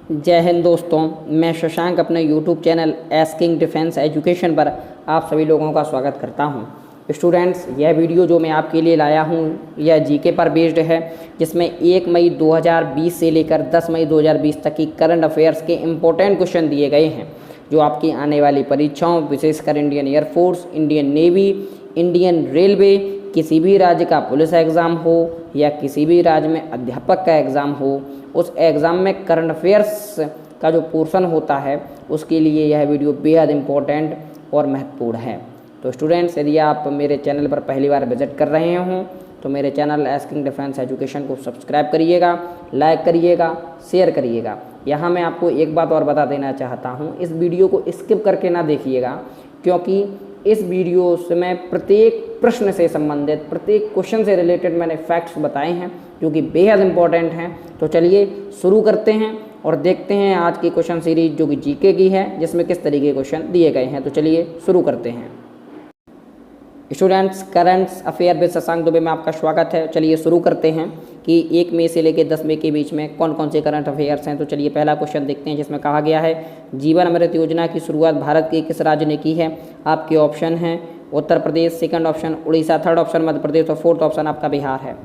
जय हिंद दोस्तों, मैं शशांक अपने YouTube channel asking defence education पर आप सभी लोगों का स्वागत करता हूं। स्टूडेंट्स, यह वीडियो जो मैं आपके लिए लाया हूं यह जीके पर बेस्ड है, जिसमें 1 मई 2020 से लेकर 10 मई 2020 तक की करंट अफेयर्स के इम्पोर्टेंट क्वेश्चन दिए गए हैं, जो आपकी आने वाली परीक्षाओं, विशेषकर Indian air force, Indian navy, Indian railway, किसी भी राज्य का पुलिस एग्ज़ाम हो या किसी भी राज्य में अध्यापक का एग्ज़ाम हो, उस एग्ज़ाम में करंट अफेयर्स का जो पोर्शन होता है उसके लिए यह वीडियो बेहद इम्पोर्टेंट और महत्वपूर्ण है। तो स्टूडेंट्स, यदि आप मेरे चैनल पर पहली बार विजिट कर रहे हों तो मेरे चैनल एस्किंग डिफेंस एजुकेशन को सब्सक्राइब करिएगा, लाइक करिएगा, शेयर करिएगा। यहाँ मैं आपको एक बात और बता देना चाहता हूँ, इस वीडियो को स्किप करके ना देखिएगा, क्योंकि इस वीडियो से मैं प्रत्येक प्रश्न से संबंधित, प्रत्येक क्वेश्चन से रिलेटेड मैंने फैक्ट्स बताए हैं जो कि बेहद इंपॉर्टेंट हैं। तो चलिए शुरू करते हैं और देखते हैं आज की क्वेश्चन सीरीज जो कि जीके की है, जिसमें किस तरीके के क्वेश्चन दिए गए हैं। तो चलिए शुरू करते हैं। Students, currents affair with Shashank Dubey में आपका स्वागत है। चलिए शुरू करते हैं कि 1 मई से लेकर 10 मई के बीच में कौन कौन से करंट अफेयर्स हैं। तो चलिए पहला क्वेश्चन देखते हैं, जिसमें कहा गया है जीवन अमृत योजना की शुरुआत भारत के किस राज्य ने की है। आपके ऑप्शन हैं Uttar Pradesh, second option Orissa, third option Madhya Pradesh और फोर्थ ऑप्शन आपका बिहार है।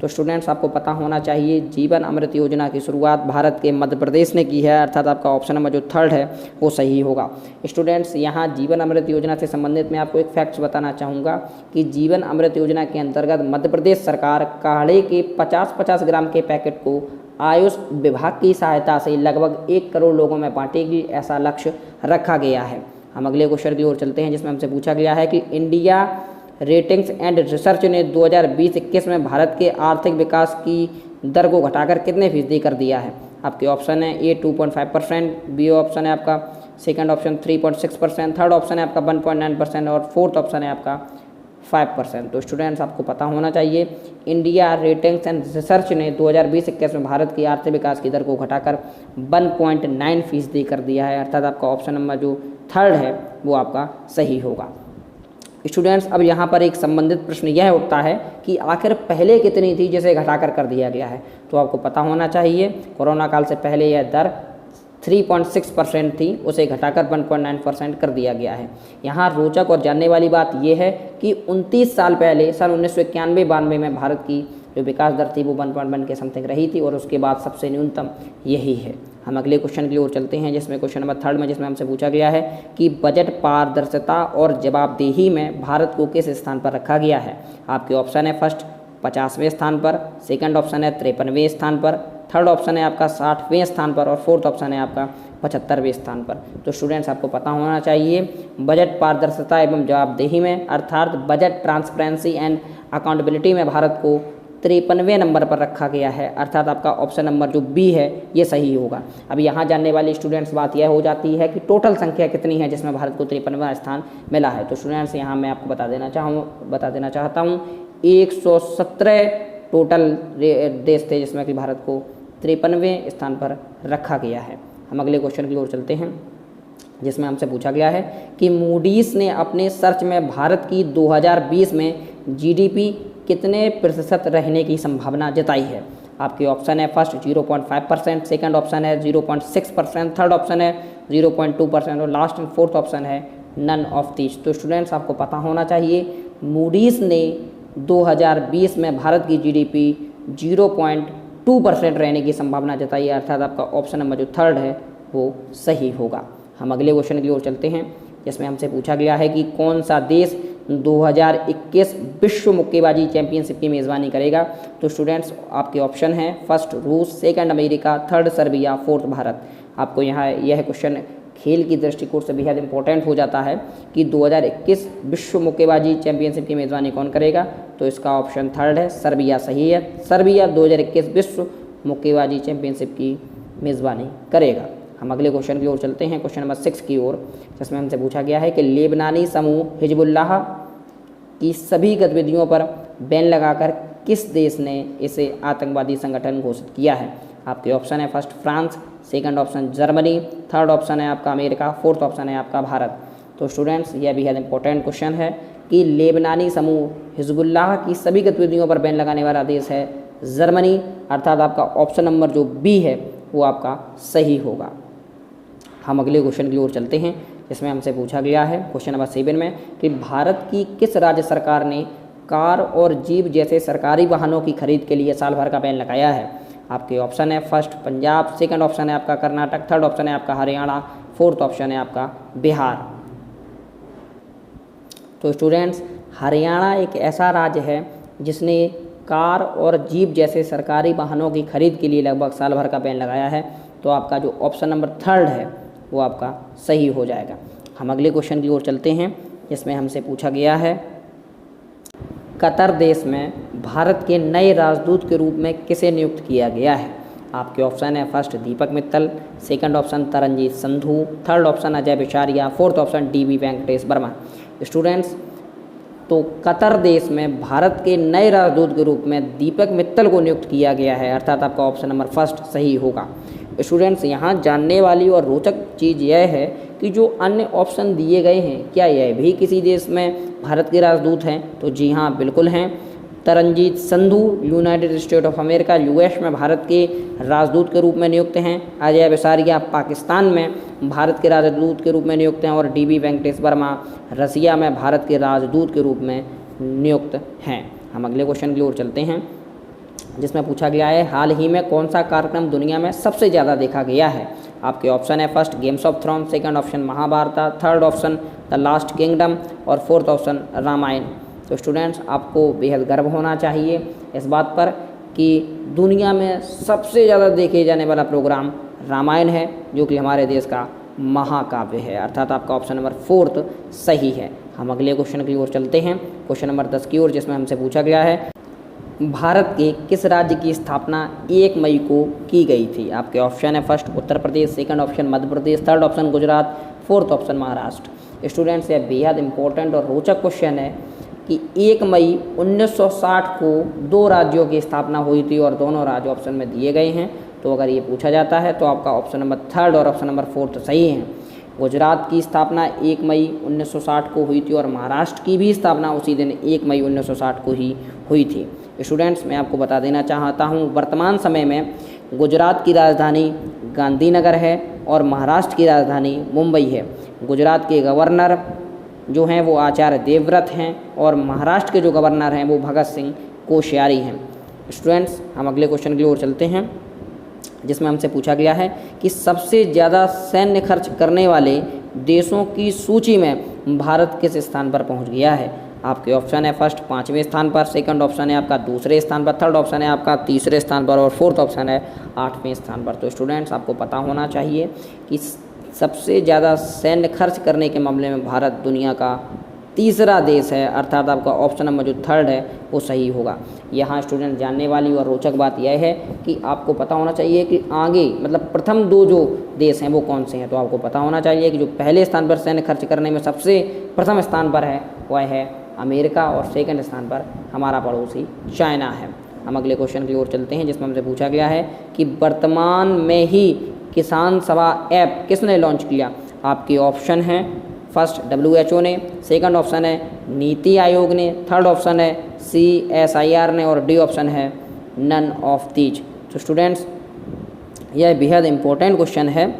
तो स्टूडेंट्स, आपको पता होना चाहिए जीवन अमृत योजना की शुरुआत भारत के मध्य प्रदेश ने की है, अर्थात आपका ऑप्शन नंबर जो थर्ड है वो सही होगा। स्टूडेंट्स, यहाँ जीवन अमृत योजना से संबंधित मैं आपको एक फैक्ट्स बताना चाहूँगा कि जीवन अमृत योजना के अंतर्गत मध्य प्रदेश सरकार काढ़े के 50-50 ग्राम के पैकेट को आयुष विभाग की सहायता से लगभग 1 करोड़ लोगों में बांटेगी, ऐसा लक्ष्य रखा गया है। हम अगले क्वेश्चन की ओर चलते हैं, जिसमें हमसे पूछा गया है कि इंडिया रेटिंग्स एंड रिसर्च ने 2020-21 में भारत के आर्थिक विकास की दर को घटाकर कितने फीसदी कर दिया है। आपके ऑप्शन है ए 2.5%, बी ऑप्शन है आपका, सेकंड ऑप्शन 3.6%, थर्ड ऑप्शन है आपका 1.9% और फोर्थ ऑप्शन है आपका 5%। तो स्टूडेंट्स, आपको पता होना चाहिए इंडिया रेटिंग्स एंड रिसर्च ने 2020-21 में भारत की आर्थिक विकास की दर को घटाकर 1.9% कर दिया है, अर्थात आपका ऑप्शन नंबर जो थर्ड है वो आपका सही होगा। स्टूडेंट्स, अब यहाँ पर एक संबंधित प्रश्न यह उठता है कि आखिर पहले कितनी थी जिसे घटाकर कर दिया गया है। तो आपको पता होना चाहिए कोरोना काल से पहले यह दर 3.6% थी, उसे घटाकर 1.9% कर दिया गया है। यहाँ रोचक और जानने वाली बात यह है कि 29 साल पहले सन 1991-92 में भारत की जो विकास दर थी वो 1.1 के समथिंग रही थी, और उसके बाद सबसे न्यूनतम यही है। हम अगले क्वेश्चन की ओर चलते हैं, जिसमें क्वेश्चन नंबर थर्ड में जिसमें हमसे पूछा गया है कि बजट पारदर्शिता और जवाबदेही में भारत को किस स्थान पर रखा गया है। आपके ऑप्शन है फर्स्ट 50वें स्थान पर, सेकंड ऑप्शन है 53वें स्थान पर, थर्ड ऑप्शन है आपका 60वें स्थान पर और फोर्थ ऑप्शन है आपका 75वें स्थान पर। तो स्टूडेंट्स, आपको पता होना चाहिए बजट पारदर्शिता एवं जवाबदेही में, अर्थात बजट ट्रांसपेरेंसी एंड अकाउंटेबिलिटी में भारत को 53वें नंबर पर रखा गया है, अर्थात आपका ऑप्शन नंबर जो बी है ये सही होगा। अब यहाँ जानने वाली स्टूडेंट्स बात यह हो जाती है कि टोटल संख्या कितनी है जिसमें भारत को 53वां स्थान मिला है। तो स्टूडेंट्स, यहाँ मैं आपको बता देना चाहता हूँ 117 टोटल देश थे जिसमें कि भारत को 53वें स्थान पर रखा गया है। हम अगले क्वेश्चन की ओर चलते हैं, जिसमें हमसे पूछा गया है कि मूडीज ने अपने सर्च में भारत की 2020 में जीडीपी कितने प्रतिशत रहने की संभावना जताई है। आपके ऑप्शन है फर्स्ट 0.5%, सेकंड ऑप्शन है 0.6%, थर्ड ऑप्शन है 0.2% और लास्ट एंड फोर्थ ऑप्शन है नन ऑफ दीज। तो स्टूडेंट्स, आपको पता होना चाहिए मूडीज ने 2020 में भारत की जीडीपी 0.2% रहने की संभावना जताई है, अर्थात आपका ऑप्शन नंबर जो थर्ड है वो सही होगा। हम अगले क्वेश्चन की ओर चलते हैं, जिसमें हमसे पूछा गया है कि कौन सा देश 2021 विश्व मुक्केबाजी चैंपियनशिप की मेज़बानी करेगा। तो स्टूडेंट्स, आपके ऑप्शन हैं फर्स्ट रूस, second America, third Serbia, fourth Bharat. आपको यहाँ यह क्वेश्चन खेल की दृष्टिकोण से बेहद इंपॉर्टेंट हो जाता है कि 2021 विश्व मुक्केबाजी चैंपियनशिप की मेज़बानी कौन करेगा। तो इसका ऑप्शन थर्ड है, सर्बिया सही है। सर्बिया 2021 विश्व मुक्केबाजी चैंपियनशिप की मेज़बानी करेगा। हम अगले क्वेश्चन की ओर चलते हैं, क्वेश्चन नंबर 6 की ओर, जिसमें हमसे पूछा गया है कि लेबनानी समूह हिजबुल्लाह की सभी गतिविधियों पर बैन लगाकर किस देश ने इसे आतंकवादी संगठन घोषित किया है। आपके ऑप्शन है first France, second option Germany, third option है आपका अमेरिका, फोर्थ ऑप्शन है आपका भारत। तो स्टूडेंट्स, यह बेहद इंपॉर्टेंट क्वेश्चन है कि लेबनानी समूह हिजबुल्लाह की सभी गतिविधियों पर बैन लगाने वाला देश है जर्मनी, अर्थात आपका ऑप्शन नंबर जो बी है वो आपका सही होगा। हम अगले क्वेश्चन की ओर चलते हैं, जिसमें हमसे पूछा गया है क्वेश्चन नंबर 7 में कि भारत की किस राज्य सरकार ने कार और जीप जैसे सरकारी वाहनों की खरीद के लिए साल भर का बैन लगाया है। आपके ऑप्शन है फर्स्ट पंजाब, सेकंड ऑप्शन है आपका कर्नाटक, थर्ड ऑप्शन है आपका हरियाणा, फोर्थ ऑप्शन है आपका बिहार। तो स्टूडेंट्स, हरियाणा एक ऐसा राज्य है जिसने कार और जीप जैसे सरकारी वाहनों की खरीद के लिए लगभग साल भर का बैन लगाया है। तो आपका जो ऑप्शन नंबर थर्ड है वो आपका सही हो जाएगा। हम अगले क्वेश्चन की ओर चलते हैं, जिसमें हमसे पूछा गया है कतर देश में भारत के नए राजदूत के रूप में किसे नियुक्त किया गया है। आपके ऑप्शन है first Deepak Mittal, second option Taranjit Sandhu, third option Ajay Bisaria, fourth option DB Venkatesh Varma. Students, तो कतर देश में भारत के नए राजदूत के रूप में दीपक मित्तल को नियुक्त किया गया है, अर्थात आपका ऑप्शन नंबर फर्स्ट सही होगा। स्टूडेंट्स, यहाँ जानने वाली और रोचक चीज़ यह है कि जो अन्य ऑप्शन दिए गए हैं, क्या यह भी किसी देश में भारत के राजदूत हैं? तो जी हाँ, बिल्कुल हैं। Taranjit Sandhu United State of America US में भारत के राजदूत के रूप में नियुक्त हैं। अजय बिसारिया पाकिस्तान में भारत के राजदूत के रूप में नियुक्त हैं और DB वेंकटेश वर्मा रसिया में भारत के राजदूत के रूप में नियुक्त हैं। हम अगले क्वेश्चन की ओर चलते हैं, जिसमें पूछा गया है हाल ही में कौन सा कार्यक्रम दुनिया में सबसे ज़्यादा देखा गया है। आपके ऑप्शन है first games of throne, second option Mahabharat, third option the last kingdom और फोर्थ ऑप्शन रामायण। तो स्टूडेंट्स, आपको बेहद गर्व होना चाहिए इस बात पर कि दुनिया में सबसे ज़्यादा देखे जाने वाला प्रोग्राम रामायण है, जो कि हमारे देश का महाकाव्य है, अर्थात आपका ऑप्शन नंबर फोर्थ सही है। हम अगले क्वेश्चन की ओर चलते हैं, क्वेश्चन नंबर 10 की ओर, जिसमें हमसे पूछा गया है भारत के किस राज्य की स्थापना 1 मई को की गई थी। आपके ऑप्शन है first Uttar Pradesh, second option Madhya Pradesh, third option Gujarat, fourth option Maharashtra. Students, यह बेहद इंपॉर्टेंट और रोचक क्वेश्चन है कि 1 मई 1960 को 2 राज्यों की स्थापना हुई थी और दोनों राज्य ऑप्शन में दिए गए हैं। तो अगर ये पूछा जाता है तो आपका ऑप्शन नंबर थर्ड और ऑप्शन नंबर फोर्थ सही है। गुजरात की स्थापना 1 मई 1960 को हुई थी और महाराष्ट्र की भी स्थापना उसी दिन 1 मई 1960 को ही हुई थी। स्टूडेंट्स, मैं आपको बता देना चाहता हूँ, वर्तमान समय में गुजरात की राजधानी गांधीनगर है और महाराष्ट्र की राजधानी मुंबई है। गुजरात के गवर्नर जो हैं वो आचार्य देवव्रत हैं और महाराष्ट्र के जो गवर्नर हैं वो भगत सिंह कोश्यारी हैं। स्टूडेंट्स, हम अगले क्वेश्चन की ओर चलते हैं, जिसमें हमसे पूछा गया है कि सबसे ज़्यादा सैन्य खर्च करने वाले देशों की सूची में भारत किस स्थान पर पहुंच गया है। आपके ऑप्शन है फर्स्ट 5वें स्थान पर, सेकंड ऑप्शन है आपका दूसरे स्थान पर, थर्ड ऑप्शन है आपका तीसरे स्थान पर और फोर्थ ऑप्शन है 8वें स्थान पर। तो स्टूडेंट्स, आपको पता होना चाहिए कि सबसे ज़्यादा सैन्य खर्च करने के मामले में भारत दुनिया का तीसरा देश है, अर्थात आपका ऑप्शन नंबर जो थर्ड है वो सही होगा। यहाँ स्टूडेंट जानने वाली और रोचक बात यह है कि आपको पता होना चाहिए कि आगे मतलब प्रथम 2 जो देश हैं वो कौन से हैं। तो आपको पता होना चाहिए कि जो पहले स्थान पर सैन्य खर्च करने में सबसे प्रथम स्थान पर है वह है अमेरिका और सेकंड स्थान पर हमारा पड़ोसी चाइना है। हम अगले क्वेश्चन की ओर चलते हैं, जिसमें हमसे पूछा गया है कि वर्तमान में ही किसान सभा ऐप किसने लॉन्च किया। आपके ऑप्शन हैं फर्स्ट WHO ने, सेकंड ऑप्शन है नीति आयोग ने, थर्ड ऑप्शन है CSIR ने और डी ऑप्शन है नन ऑफ दीज। तो स्टूडेंट्स, यह बेहद इम्पोर्टेंट क्वेश्चन है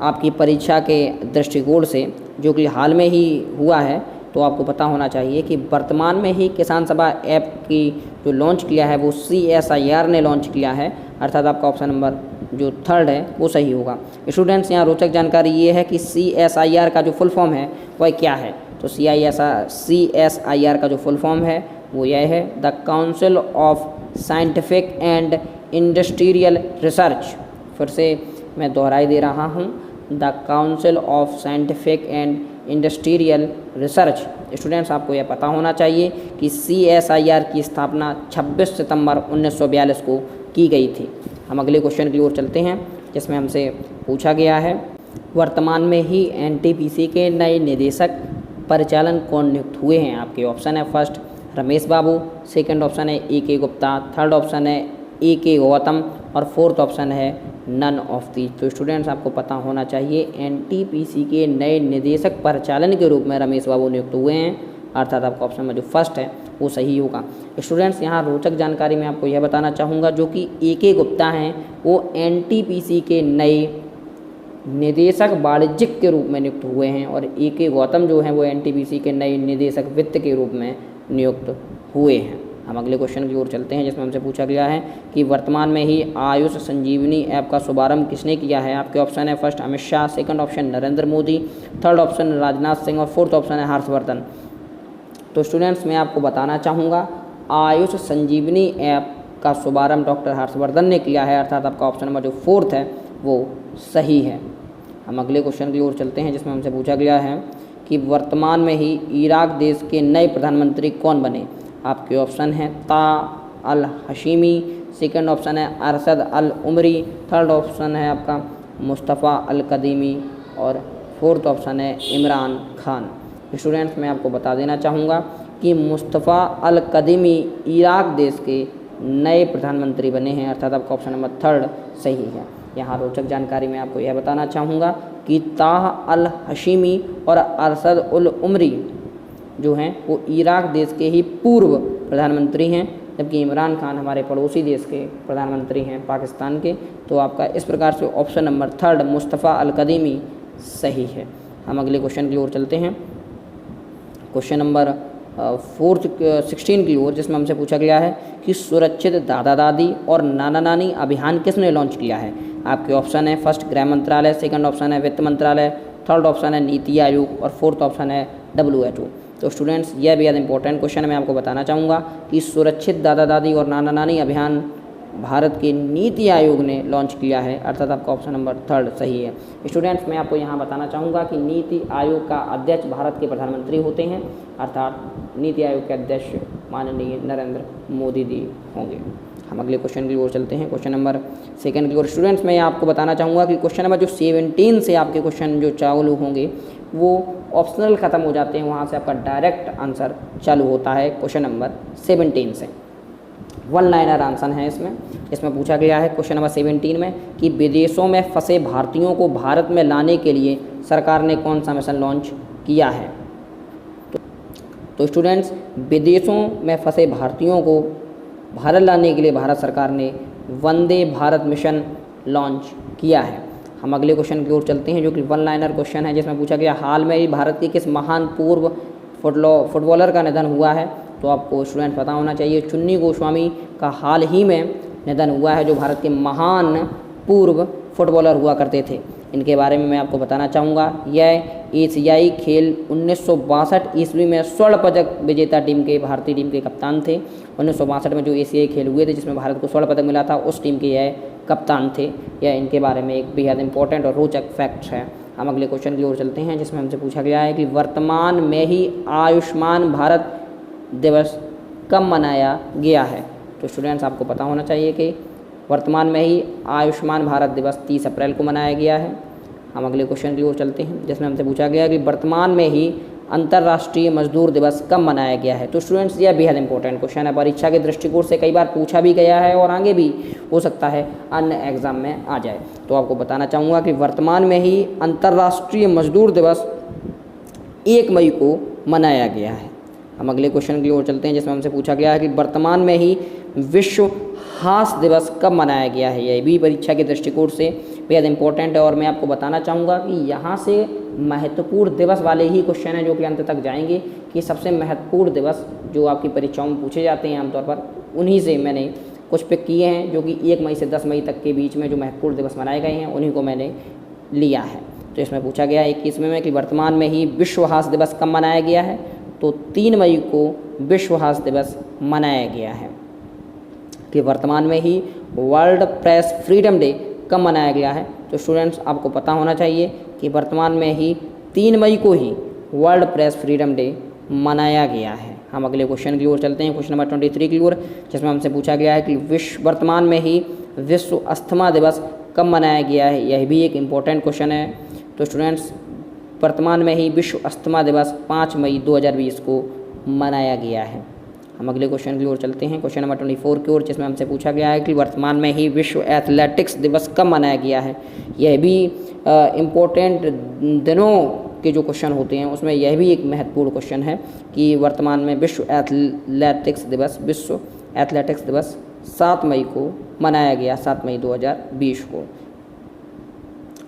आपकी परीक्षा के दृष्टिकोण से, जो कि हाल में ही हुआ है। तो आपको पता होना चाहिए कि वर्तमान में ही किसान सभा ऐप की जो लॉन्च किया है वो CSIR ने लॉन्च किया है, अर्थात आपका ऑप्शन नंबर जो थर्ड है वो सही होगा। स्टूडेंट्स, यहाँ रोचक जानकारी ये है कि CSIR का जो फुल फॉर्म है वह क्या है। तो CSIR का जो फुल फॉर्म है वो यह है the council of scientific and industrial research. फिर से मैं दोहराई दे रहा हूँ, the council of scientific and industrial research. Students, आपको यह पता होना चाहिए कि CSIR की स्थापना 26 सितंबर 1942 को की गई थी। हम अगले क्वेश्चन की ओर चलते हैं, जिसमें हमसे पूछा गया है वर्तमान में ही NTPC के नए निदेशक परिचालन कौन नियुक्त हुए हैं। आपके ऑप्शन है फर्स्ट रमेश बाबू, सेकंड ऑप्शन है AK गुप्ता, थर्ड ऑप्शन है AK गौतम और फोर्थ ऑप्शन है नन ऑफ दीज। तो स्टूडेंट्स, आपको पता होना चाहिए NTPC के नए निदेशक परिचालन के रूप में रमेश बाबू नियुक्त हुए हैं, अर्थात आपका ऑप्शन में जो फर्स्ट है वो सही होगा। स्टूडेंट्स यहाँ रोचक जानकारी मैं आपको यह बताना चाहूँगा, जो कि AK गुप्ता हैं वो NTPC के नए निदेशक वाणिज्यिक के रूप में नियुक्त हुए हैं, और AK गौतम जो हैं वो NTPC के नए निदेशक वित्त के रूप में नियुक्त हुए हैं। हम अगले क्वेश्चन की ओर चलते हैं, जिसमें हमसे पूछा गया है कि वर्तमान में ही आयुष संजीवनी ऐप का शुभारंभ किसने किया है। आपके ऑप्शन है first Amit Shah, second option Narendra Modi, third option Rajnath Singh और फोर्थ ऑप्शन है हर्षवर्धन। तो स्टूडेंट्स मैं आपको बताना चाहूँगा आयुष संजीवनी ऐप का शुभारंभ डॉक्टर हर्षवर्धन ने किया है, अर्थात आपका ऑप्शन नंबर जो फोर्थ है वो सही है। हम अगले क्वेश्चन की ओर चलते हैं, जिसमें हमसे पूछा गया है कि वर्तमान में ही इराक देश के नए प्रधानमंत्री कौन बने। आपके ऑप्शन हैं ता अल हशीमी, सेकंड ऑप्शन है अरशद अल उमरी, थर्ड ऑप्शन है आपका मुस्तफ़ा अल कदीमी और फोर्थ ऑप्शन है इमरान खान। स्टूडेंट्स मैं आपको बता देना चाहूँगा कि मुस्तफ़ा अल कदीमी इराक देश के नए प्रधानमंत्री बने हैं, अर्थात आपका ऑप्शन नंबर थर्ड सही है। यहाँ रोचक जानकारी मैं आपको यह बताना चाहूँगा कि ताह अल हशीमी और अरशद उल उमरी जो हैं वो इराक देश के ही पूर्व प्रधानमंत्री हैं, जबकि इमरान खान हमारे पड़ोसी देश के प्रधानमंत्री हैं पाकिस्तान के। तो आपका इस प्रकार से ऑप्शन नंबर थर्ड मुस्तफ़ा अल कदीमी सही है। हम अगले क्वेश्चन की ओर चलते हैं, क्वेश्चन नंबर 16 की ओर, जिसमें हमसे पूछा गया है कि सुरक्षित दादा दादी और नाना नानी अभियान किसने लॉन्च किया है। आपके ऑप्शन है फर्स्ट गृह मंत्रालय, सेकंड ऑप्शन है वित्त मंत्रालय, थर्ड ऑप्शन है नीति आयोग और फोर्थ ऑप्शन है WHO। तो स्टूडेंट्स यह बेहद इंपॉर्टेंट क्वेश्चन है, मैं आपको बताना चाहूँगा कि सुरक्षित दादा दादी और नाना नानी अभियान भारत के नीति आयोग ने लॉन्च किया है, अर्थात आपका ऑप्शन नंबर थर्ड सही है। स्टूडेंट्स मैं आपको यहाँ बताना चाहूँगा कि नीति आयोग का अध्यक्ष भारत के प्रधानमंत्री होते हैं, अर्थात नीति आयोग के अध्यक्ष माननीय नरेंद्र मोदी जी होंगे। हम अगले क्वेश्चन की ओर चलते हैं, क्वेश्चन नंबर सेकंड की ओर। स्टूडेंट्स मैं आपको बताना चाहूँगा कि क्वेश्चन नंबर जो 17 से आपके क्वेश्चन जो चालू होंगे वो ऑप्शनल ख़त्म हो जाते हैं, वहाँ से आपका डायरेक्ट आंसर चालू होता है क्वेश्चन नंबर 17 से। वन लाइनर आंसर है इसमें पूछा गया है क्वेश्चन नंबर 17 में कि विदेशों में फंसे भारतीयों को भारत में लाने के लिए सरकार ने कौन सा मिशन लॉन्च किया है। तो स्टूडेंट्स विदेशों में फंसे भारतीयों को भारत लाने के लिए भारत सरकार ने वंदे भारत मिशन लॉन्च किया है। हम अगले क्वेश्चन की ओर चलते हैं, जो कि वन लाइनर क्वेश्चन है, जिसमें पूछा गया हाल में ही भारत के किस महान पूर्व फुटबॉलर का निधन हुआ है। तो आपको स्टूडेंट पता होना चाहिए चुन्नी गोस्वामी का हाल ही में निधन हुआ है, जो भारत के महान पूर्व फुटबॉलर हुआ करते थे। इनके बारे में मैं आपको बताना चाहूँगा। यह एशियाई खेल 1962 ईस्वी में स्वर्ण पदक विजेता टीम के भारतीय टीम के कप्तान थे। 1962 में जो एशियाई खेल हुए थे जिसमें भारत को स्वर्ण पदक मिला था, उस टीम के यह कप्तान थे। यह इनके बारे में एक बेहद इंपॉर्टेंट और रोचक फैक्ट है। हम अगले क्वेश्चन की ओर चलते हैं, जिसमें हमसे पूछा गया है कि वर्तमान में ही आयुष्मान भारत दिवस कब मनाया गया है। तो स्टूडेंट्स आपको पता होना चाहिए कि वर्तमान में ही आयुष्मान भारत दिवस 30 अप्रैल को मनाया गया है। हम अगले क्वेश्चन की ओर चलते हैं, जिसमें हमसे पूछा गया है कि वर्तमान में ही अंतर्राष्ट्रीय मजदूर दिवस कब मनाया गया है। तो स्टूडेंट्स यह बेहद इंपॉर्टेंट क्वेश्चन है, परीक्षा के दृष्टिकोण से कई बार पूछा भी गया है और आगे भी हो सकता है अन्य एग्जाम में आ जाए। तो आपको बताना चाहूँगा कि वर्तमान में ही अंतर्राष्ट्रीय मजदूर दिवस 1 मई को मनाया गया है। हम अगले क्वेश्चन की ओर चलते हैं, जिसमें हमसे पूछा गया है कि वर्तमान में ही विश्व हास्य दिवस कब मनाया गया है। यह भी परीक्षा के दृष्टिकोण से बेहद इंपॉर्टेंट है और मैं आपको बताना चाहूँगा कि यहाँ से महत्वपूर्ण दिवस वाले ही क्वेश्चन हैं जो कि अंत तक जाएंगे, कि सबसे महत्वपूर्ण दिवस जो आपकी परीक्षाओं में पूछे जाते हैं आमतौर पर, उन्हीं से मैंने कुछ पिक किए हैं जो कि 1 मई से 10 मई तक के बीच में जो महत्वपूर्ण दिवस मनाए गए हैं उन्हीं को मैंने लिया है। तो इसमें पूछा गया है 21वें में कि वर्तमान में ही विश्व हास्य दिवस कब मनाया गया है। तो 3 मई को विश्व हास्य दिवस मनाया गया है। कि वर्तमान में ही वर्ल्ड प्रेस फ्रीडम डे कब मनाया गया है। तो स्टूडेंट्स आपको पता होना चाहिए कि वर्तमान में ही 3 मई को ही वर्ल्ड प्रेस फ्रीडम डे मनाया गया है। हम अगले क्वेश्चन की ओर चलते हैं, क्वेश्चन नंबर 23 की ओर, जिसमें हमसे पूछा गया है कि वर्तमान में ही विश्व अस्थमा दिवस कब मनाया गया है। यह भी एक इम्पोर्टेंट क्वेश्चन है। तो स्टूडेंट्स वर्तमान में ही विश्व अस्थमा दिवस 5 मई 2020 को मनाया गया है। हम अगले क्वेश्चन की ओर चलते हैं, क्वेश्चन नंबर 24 की ओर, जिसमें हमसे पूछा गया है कि वर्तमान में ही विश्व एथलेटिक्स दिवस कब मनाया गया है। यह भी इम्पोर्टेंट दिनों के जो क्वेश्चन होते हैं उसमें यह भी एक महत्वपूर्ण क्वेश्चन है कि वर्तमान में विश्व एथलेटिक्स दिवस 7 मई को मनाया गया, 7 मई 2020 को।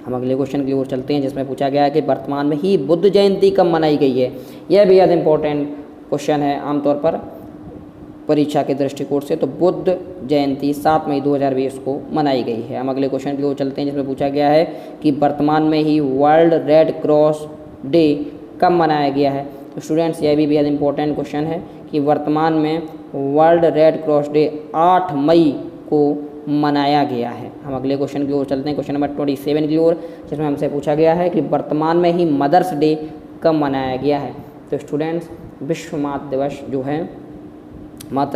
हम अगले क्वेश्चन की ओर चलते हैं जिसमें पूछा गया है कि वर्तमान में ही बुद्ध जयंती कब मनाई गई है। यह बेहद इंपॉर्टेंट क्वेश्चन है आमतौर पर परीक्षा के दृष्टिकोण से। तो बुद्ध जयंती 7 मई 2020 को मनाई गई है। हम अगले क्वेश्चन की ओर चलते हैं जिसमें पूछा गया है कि वर्तमान में ही वर्ल्ड रेड क्रॉस डे कब मनाया गया है। तो स्टूडेंट्स यह भी बेहद इंपॉर्टेंट क्वेश्चन है कि वर्तमान में वर्ल्ड रेड क्रॉस डे 8 मई को मनाया गया है। हम अगले क्वेश्चन की ओर चलते हैं, क्वेश्चन नंबर 27 की ओर, जिसमें हमसे पूछा गया है कि वर्तमान में ही मदर्स डे कब मनाया गया है। तो स्टूडेंट्स विश्व मातृ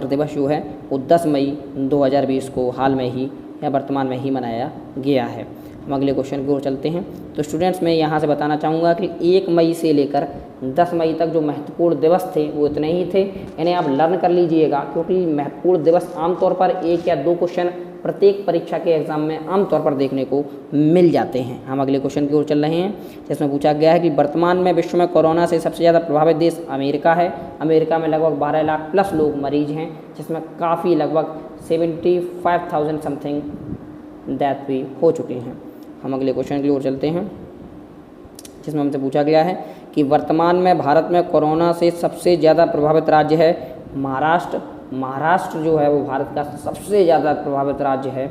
दिवस जो है वो 10 मई 2020 को हाल में ही या वर्तमान में ही मनाया गया है। हम अगले क्वेश्चन की ओर चलते हैं। तो स्टूडेंट्स मैं यहाँ से बताना चाहूँगा कि 1 मई से लेकर 10 मई तक जो महत्वपूर्ण दिवस थे वो इतने ही थे, इन्हें आप लर्न कर लीजिएगा, क्योंकि महत्वपूर्ण दिवस आमतौर पर 1 या 2 क्वेश्चन प्रत्येक परीक्षा के एग्जाम में आमतौर पर देखने को मिल जाते हैं। हम अगले क्वेश्चन की ओर चल रहे हैं जिसमें पूछा गया है कि वर्तमान में विश्व में कोरोना से सबसे ज़्यादा प्रभावित देश अमेरिका है। अमेरिका में लगभग 12 लाख प्लस लोग मरीज हैं, जिसमें काफ़ी लगभग 75,000 समथिंग डेथ भी हो चुके हैं। हम अगले क्वेश्चन की ओर चलते हैं जिसमें हमसे पूछा गया है कि वर्तमान में भारत में कोरोना से सबसे ज़्यादा प्रभावित राज्य है महाराष्ट्र। महाराष्ट्र जो है वो भारत का सबसे ज़्यादा प्रभावित राज्य है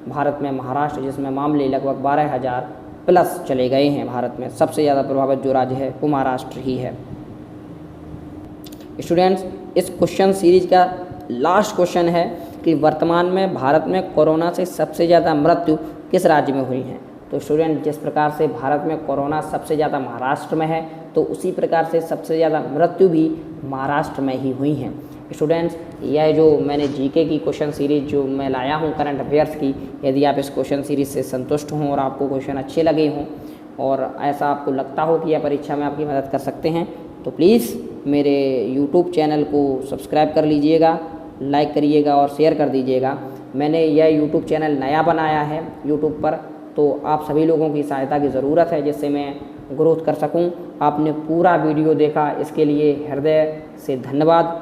भारत में महाराष्ट्र, जिसमें मामले लगभग 12,000 प्लस चले गए हैं। भारत में सबसे ज़्यादा प्रभावित जो राज्य है वो महाराष्ट्र ही है। स्टूडेंट्स इस क्वेश्चन सीरीज का लास्ट क्वेश्चन है कि वर्तमान में भारत में कोरोना से सबसे ज़्यादा मृत्यु किस राज्य में हुई हैं। तो स्टूडेंट जिस प्रकार से भारत में कोरोना सबसे ज़्यादा महाराष्ट्र में है, तो उसी प्रकार से सबसे ज़्यादा मृत्यु भी महाराष्ट्र में ही हुई हैं। स्टूडेंट्स यह जो मैंने जीके की क्वेश्चन सीरीज जो मैं लाया हूँ करंट अफेयर्स की, यदि आप इस क्वेश्चन सीरीज से संतुष्ट हों और आपको क्वेश्चन अच्छे लगे हों और ऐसा आपको लगता हो कि यह परीक्षा में आपकी मदद कर सकते हैं, तो प्लीज़ मेरे यूट्यूब चैनल को सब्सक्राइब कर लीजिएगा, लाइक करिएगा और शेयर कर दीजिएगा। मैंने यह यूट्यूब चैनल नया बनाया है यूट्यूब पर, तो आप सभी लोगों की सहायता की ज़रूरत है जिससे मैं ग्रोथ कर सकूं। आपने पूरा वीडियो देखा, इसके लिए हृदय से धन्यवाद।